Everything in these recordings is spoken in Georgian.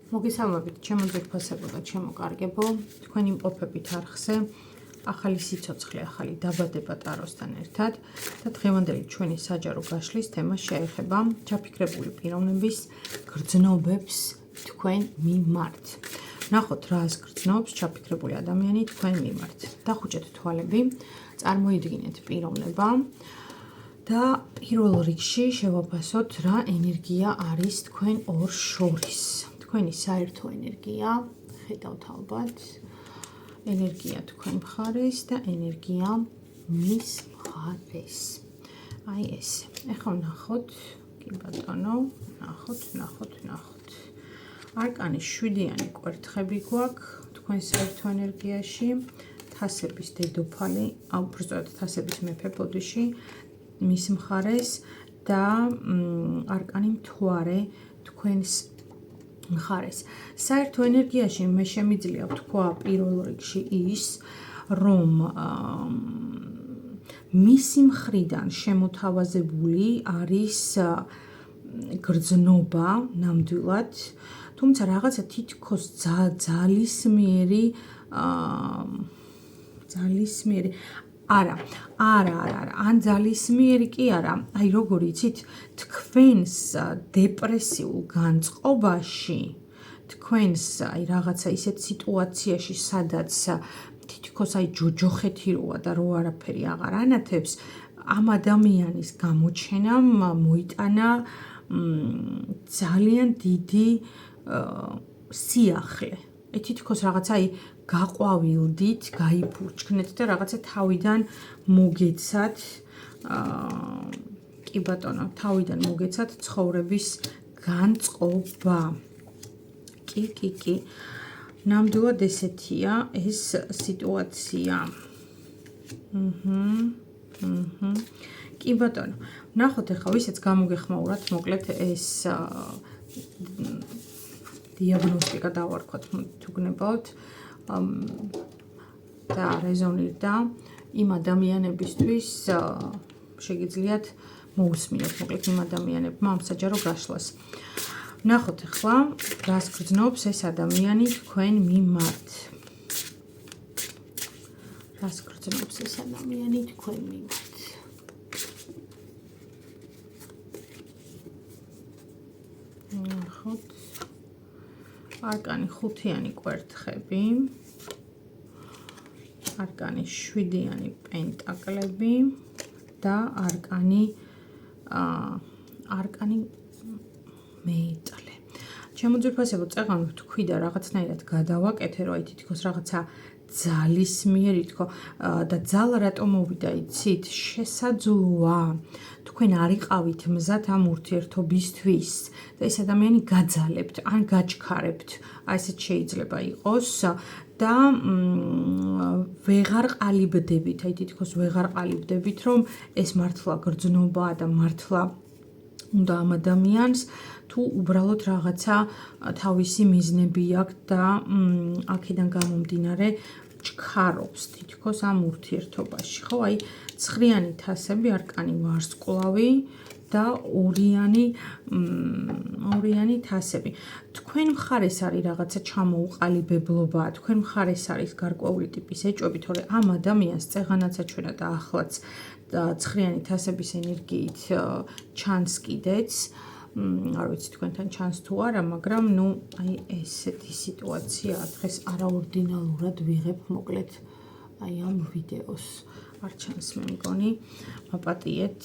მოგესალმებით, ჩემო ძვირფასებო და ჩემო კარგებო, თქვენ იმყოფებით არხზე, ახალი სიცოცხლე, ახალი დაბადება ტაროსთან ერთად და დღევანდელი ჩვენი საჯარო გაშლის თემა შეეხება ჩაფიქრებული პიროვნების გრძნობებს თქვენ მიმართ. ნახოთ, რას გრძნობს ჩაფიქრებული ადამიანი თქვენ მიმართ. დახუჭეთ თვალები, წარმოიდგინეთ პიროვნება და პირველ რიგში შევაფასოთ, რა ენერგია არის თქვენ ორ შორის. თქვენი საერთო ენერგია, ხედავთ ალბათ, ენერგია თქვენ მხარეს და ენერგია მის მხარეს. აი ესე. ეხლა ნახოთ, კი ბატონო, ნახოთ. არკანის 7-იანი კვერთხები გვაქვს თქვენ საერთო ენერგიაში, თასების დედოფალი, უბრალოდ თასების მეფე ბოდიში მის მხარეს და არკანი მთვარე თქვენს მხარეს. საერთო ენერგიაში მე შემიძლია ვთქვა პირველ რიგში ის, რომ მისი მხრიდან შემოთავაზებული არის გრძნობა ნამდვილად, თუმცა რაღაცა თითქოს ძალისმიერი არა, ან ძალისმიერი კი არა, აი როგორ იცით, თქვენს დეპრესიულ განწყობაში, თქვენს აი რაღაცა ისეთ სიტუაციაში, სადაც თითქოს აი ჯოჯოხეთი როა და რო არაფერი აღარ ანათებს, ამ ადამიანის გამოჩენამ მოიტანა ძალიან დიდი სიახლე. აი თითქოს რაღაცა აი გაყვავილდით, გაიფურჩქნეთ და რაღაცა თავიდან მოგეცათ, კი ბატონო, თავიდან მოგეცათ ცხოვრების განწყობა. კი. ნამდვილად ესეთია ეს სიტუაცია. კი ბატონო, ნახოთ ახლა ვისაც გამოგეხმაურათ, მოკლედ ეს დიაგნოსტიკა დავარქვათ თუ გნებავთ და რეზონირდა იმ ადამიანებისთვის შეგიძლიათ მოусმინოთ მოკლედ იმ ადამიანებმა ამ საჯარო გაშლას. ნახოთ ახლა რას გრძნობს ეს ადამიანი თქვენ მიმართ. რას გრძნობს ეს ადამიანი თქვენ მიმართ. ნახოთ არკანი 5-იანი კვერთხები, არკანი 7-იანი პენტაკლები და არკანი მეტალე. ჩემო ძვირფასებო, წეღან ვთქვი და რაღაცნაირად გადავაკეთე, რომ აი თითქოს რაღაცა ძალისმიერი თქო და ძალა რატო მოვიდა იცით, შესაძლოა თქვენ არიყავით მზად ამ ურთიერთობისთვის და ეს ადამიანი გაძალებთ ან გაჩქარებთ, აი ესეც შეიძლება იყოს და ვეღარ ყალიბდებით, აი თითქოს ვეღარ ყალიბდებით, რომ ეს მართლა გრძნობაა და მართლა უნდა ამ ადამიანს, თუ უბრალოდ რაღაცა თავისი მიზნები აქვს და აქედან გამომდინარე ჩქარობს თითქოს ამ ურთიერთობაში. ხო, აი 9-იანი თასები, არკანი ვარსკვლავი და ორიანი თასები. თქვენ მხარეს არის რაღაცა ჩამოუყალიბებლობა, თქვენ მხარეს არის გარკვეული ტიპის ეჭვები, თორე ამ ადამიანს წეღანაც აჩვენა და ახლაც 9-იანი თასების ენერგიით ჩანს კიდეც. არ ვიცი თქვენთან ჩანს თუ არა, მაგრამ ნუ აი ესეთი სიტუაციაა. დღეს არაორდინალურად ვიღებ მოკლედ აი ამ ვიდეოს. არ ჩანს მე მგონი, მაპატიეთ,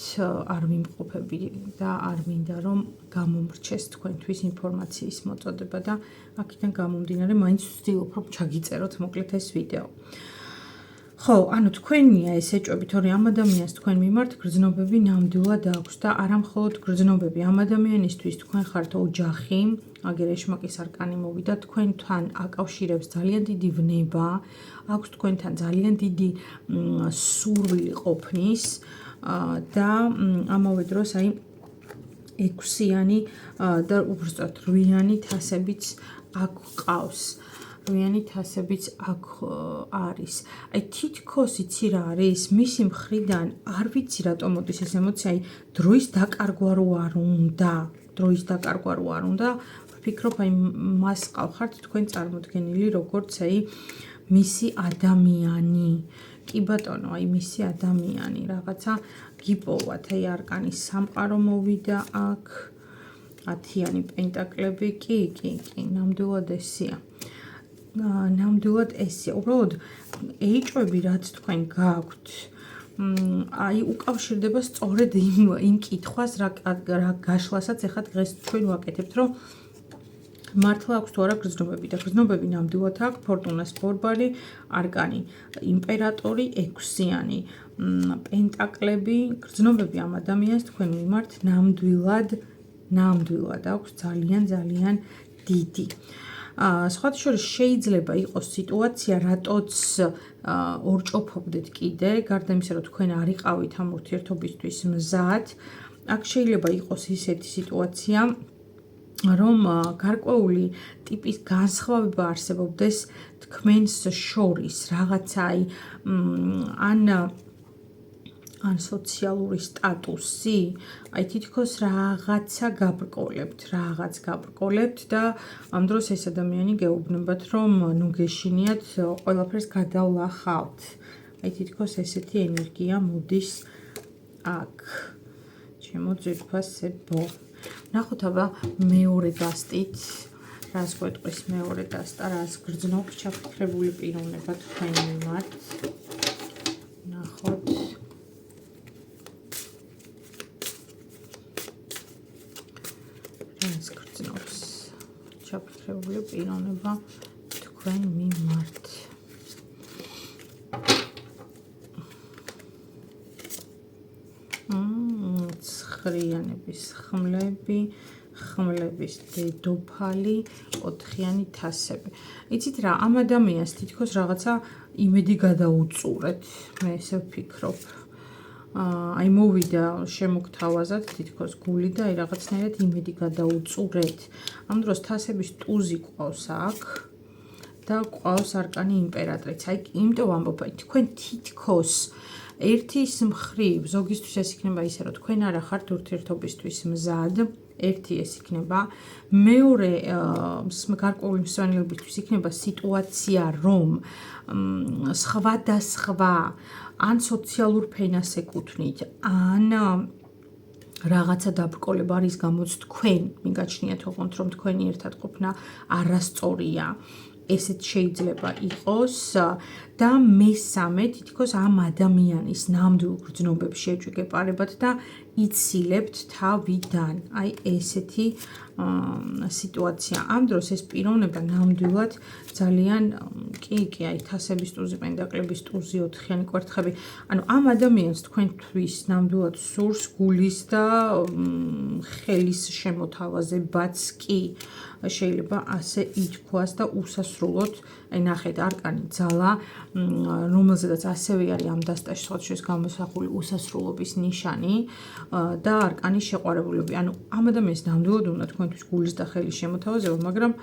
არ ვიმყოფები და არ მინდა რომ გამომრჩეს თქვენთვის ინფორმაციის მოწოდება და აქედან გამომდინარე მაინც ვცდილობ რომ ჩაგიწეროთ მოკლედ ეს ვიდეო. ხო, ანუ თქვენია ეს ეჭვები, თორე ამ ადამიანს თქვენ მიმართ გრძნობები ნამდვილად აქვს და არა მხოლოდ გრძნობები, ამ ადამიანისთვის თქვენ ხართ ოჯახი, აგერ ეშმაკის არკანი მოვიდა, თქვენთან აკავშირებს ძალიან დიდი ვნება, აქვს თქვენთან ძალიან დიდი სურვილი ყოფნის და ამავე დროს აი 6-იანი და უბრალოდ 8-იანი თასებიც აქ ყავს. 8-იანი თასებიც აქ არის. აი თითქოს იცი რა არის, მისი მხრიდან არ ვიცი რატომ მოდის ეს ემოცია, აი დროის დაკარგვა რო არ უნდა, ვფიქრობ, აი მას ყავხართ თქვენ წარმოდგენილი როგორც აი მისი ადამიანი. კი ბატონო, აი მისი ადამიანი რაღაცა გიპოვათ, აი არკანის სამყარო მოვიდა აქ. 10-იანი პენტაკლები, კი, ნამდვილად ესია. ნამდვილად ესია. უბრალოდ ეიჭვები რაც თქვენ გაქვთ, აი უკავშირდება სწორედ იმ კითხვას, რა გაშლასაც ეხლა დღეს ჩვენ ვაკეთებთ, რომ მართლა აქვს თუ არა გრძნობები და გრძნობები ნამდვილად აქვს. ფორტუნას ბორბალი, არკანი, იმპერატორი, 6-იანი პენტაკლები, გრძნობები ამ ადამიანს თქვენ მიმართ ნამდვილად აქვს ძალიან დიდი. სხვათა შორის შეიძლება იყოს სიტუაცია, რატოც ორჭოფობდეთ კიდე, გარდა იმისა, რომ თქვენ არ იყავით ამ ურთიერთობისთვის მზად, აქ შეიძლება იყოს ისეთი სიტუაცია, რომ გარკვეული ტიპის განსხვავება არსებობდეს თქვენს შორის, რაღაცა ან სოციალური სტატუსი, აი თითქოს რაღაცა გაბრკოლებთ და ამ დროს ეს ადამიანი გეუბნებათ, რომ ნუ გეშინიათ, ყველაფერს გადავლახავთ. აი თითქოს ესეთი ენერგია მოდის აქ. ჩემო ძვირფასებო. ნახოთ აბა მეორე დასტით, რას გვეტყვის მეორე დასტა, რას გრძნობს ჩაფიქრებული პიროვნება თქვენ მიმართ. ნახოთ. რას გრძნობს ჩაფიქრებული პიროვნება თქვენ მიმართ. ცხრიანების ხმლების დედოფალი, 4-იანი თასები. იცით რა, ამ ადამიანს თითქოს რაღაცა იმედი გადაუწურეთ, მე ესე ვფიქრობ. აი მოვიდა შემოგთავაზად თითქოს გული და აი რაღაცნაირად იმედი გადაუწურეთ. ამ დროს თასების ტუზი ყავს აქ და ყავს არკანი იმპერატრიც. აი იმიტომ ვამბობ, თქვენ თითქოს ერთის მხრივ, ზოგისთვის ეს იქნება ისე, რომ თქვენ არა ხართ ურთიერთობისთვის მზად, ერთი ეს იქნება, მეორე გარკვეული მსვენელებისთვის იქნება სიტუაცია, რომ სხვადასხვა ან სოციალურ ფენას ეკუთვნით, ან რაღაცა დაბრკოლება არის გამოც თქვენ მიგაჩნიათ ოღონდ, რომ თქვენი ერთად ყოფნა არასწორია. ესეც შეიძლება იყოს და მესამე თითქოს ამ ადამიანის ნამდვილ გრძნობებში ეჭვგეპარებათ და იცილებთ თავიდან. აი ესეთი სიტუაცია. ამ დროს ეს პიროვნება ნამდვილად ძალიან კი, აი თასების ტუზი, პენტაკლების ტუზი, 4-იანი კვერთხები. ანუ ამ ადამიანს თქვენთვის ნამდვილად სურს გულის და ხელის შემოთავაზებაც კი შეიძლება ასე ითქვას და უსასრულოდ, აი ნახეთ, არკანი ძალა, რომელზედაც ასევე არის ამ დასტაში სხვათა გამოსახული უსასრულობის ნიშანი და არკანის შეყვარებულები. ანუ ამ ადამიანს ნამდვილად უნდა თქვენთვის გულის და ხელის შემოთავაზება, მაგრამ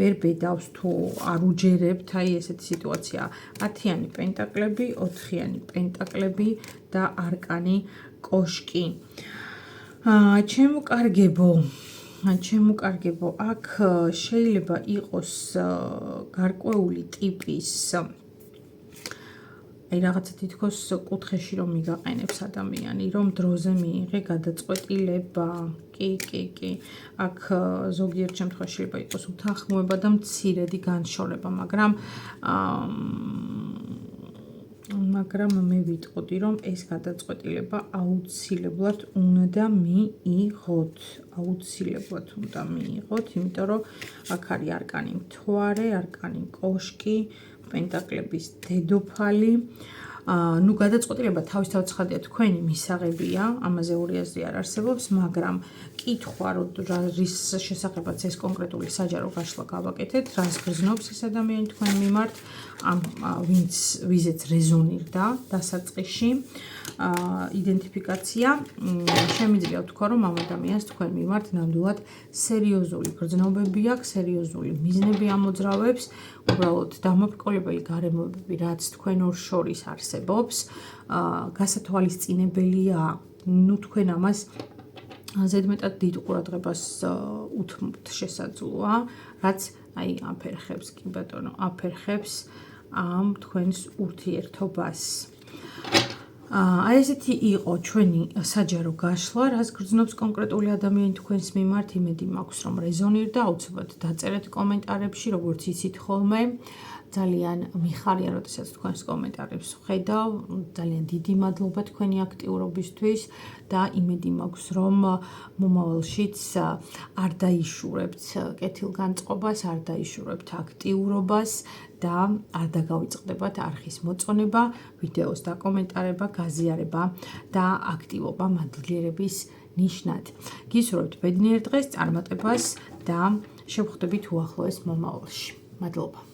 ვერ ბედავს თუ არ უჯერებთ, აი ესეთი სიტუაცია. 10-იანი პენტაკლები, 4-იანი პენტაკლები და არკანი კოშკი. ჩემო კარგებო, აქ შეიძლება იყოს გარკვეული ტიპის აი რაღაცა თითქოს კუთხეში რომ მიგაყენებს ადამიანი, რომ დროზე მიიღე გადაწყვეტილება. კი. აქ ზოგიერთ შემთხვევაში შეიძლება იყოს უთანხმოება და მცირედი განშორება, მაგრამ მე ვიტყოდი, რომ ეს გადაწყვეტილება აუცილებლად უნდა მიიღოთ. იმიტომ რომ აქ არის არკანი მთვარე, არკანი კოშკი, პენტაკლების დედოფალი. ნუ გადაწყვეტილება თავისთავად ცხადია თქვენი მისაღებია, ამაზე ორი აზრი არ არსებობს, მაგრამ კითხვა, რის შესახებაც ეს კონკრეტული საჯარო გაშლა გავაკეთეთ, რას გრძნობს ეს ადამიანი თქვენ მიმართ, ვიზეც რეზონირდა დასაწყისში, იდენტიფიკაცია, შემიძლია ვთქვა, რომ ამ ადამიანს თქვენ მიმართ ნამდვილად სერიოზული გრძნობები აქვს, სერიოზული მიზნები ამოძრავებს, უბრალოდ დამობრკოლებელი გარემოებები, რაც თქვენ ორ შორის არსებობს, გასათვალისწინებელია, ნუ თქვენ ამას ზედმეტად დიდ ყურადღებას უთმობთ შესაძლოა, რაც აი აფერხებს, კი ბატონო, აფერხებს ამ თქვენს ურთიერთობას. აი ესეთი იყო ჩვენი საჯარო გაშლა, რაც გრძნობს კონკრეტული ადამიანი თქვენს მიმართ, იმედი მაქვს, რომ რეზონირდა, აუცილებლად დაწერეთ კომენტარებში, როგორც იცით ხოლმე. ძალიან მიხარია, როდესაც თქვენს კომენტარებს ვხედავ, ძალიან დიდი მადლობა თქვენი აქტიურობისთვის და იმედი მაქვს, რომ მომავალშიც არ დაიშურებთ კეთილგანწყობას, არ დაიშურებთ აქტიურობას და არ დაგავიწყდებათ არხის მოწონება, ვიდეოს დაკომენტარება, გაზიარება და აქტივობა მადლიერების ნიშნად. გისურვებთ ბედნიერ დღეს, წარმატებას და შევხვდებით უახლოეს მომავალში. მადლობა.